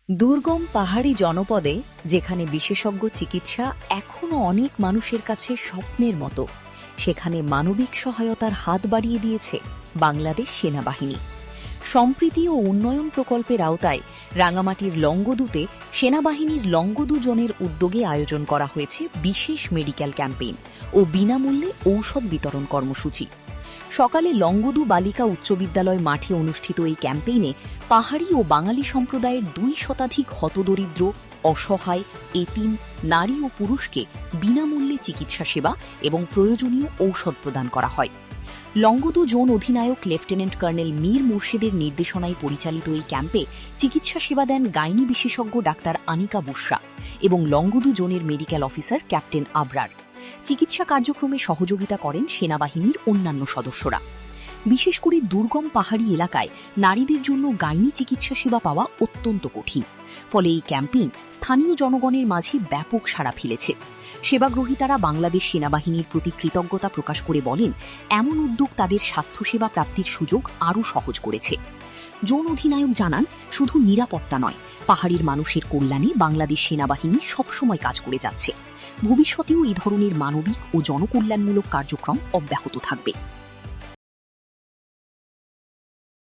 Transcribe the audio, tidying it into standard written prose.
দুর্গম পাহাড়ি জনপদে যেখানে বিশেষজ্ঞ চিকিৎসা এখনো অনেক মানুষের কাছে স্বপ্নের মতো, সেখানে মানবিক সহায়তার হাত বাড়িয়ে দিয়েছে বাংলাদেশ সেনাবাহিনী। সম্প্রীতি ও উন্নয়ন প্রকল্পের আওতায় রাঙামাটির লংগদুতে সেনাবাহিনীর লংগদু জোনের উদ্যোগে আয়োজন করা হয়েছে বিশেষ মেডিকেল ক্যাম্পেইন ও বিনামূল্যে ঔষধ বিতরণ কর্মসূচি। সকালে লংগদু বালিকা উচ্চ বিদ্যালয় মাঠে অনুষ্ঠিত এই ক্যাম্পেইনে পাহাড়ি ও বাঙালি সম্প্রদায়ের 2 শতাধিক হতদরিদ্র, অসহায়, এতিম, নারী ও পুরুষকে বিনামূল্যে চিকিৎসা সেবা এবং প্রয়োজনীয় ঔষধ প্রদান করা হয়। লংগদু জোন অধিনায়ক লেফটেন্যান্ট কর্নেল মীর মুর্শিদের নির্দেশনায় পরিচালিত এই ক্যাম্পে চিকিৎসা সেবা দেন গাইনি বিশেষজ্ঞ ডাক্তার আনিকা বুশরা এবং লংগদু জোনের মেডিকেল অফিসার ক্যাপ্টেন আবরার। চিকিৎসা কার্যক্রমে সহযোগিতা করেন সেনাবাহিনীর অন্যান্য সদস্যরা। বিশেষ করে দুর্গম পাহাড়ি এলাকায় নারীদের জন্য গাইনি চিকিৎসা সেবা পাওয়া অত্যন্ত কঠিন, ফলে এই ক্যাম্পেইন স্থানীয় জনগণের মাঝে ব্যাপক সাড়া ফেলেছে। সেবাগ্রহীতারা বাংলাদেশ সেনাবাহিনীর প্রতি কৃতজ্ঞতা প্রকাশ করে বলেন, এমন উদ্যোগ তাদের স্বাস্থ্যসেবা প্রাপ্তির সুযোগ আরও সহজ করেছে। জোন অধিনায়ক জানান, শুধু নিরাপত্তা নয়, পাহাড়ির মানুষের কল্যাণে বাংলাদেশ সেনাবাহিনী সবসময় কাজ করে যাচ্ছে। ভবিষ্যতেও এই ধরনের মানবিক ও জনকল্যাণমূলক কার্যক্রম অব্যাহত থাকবে।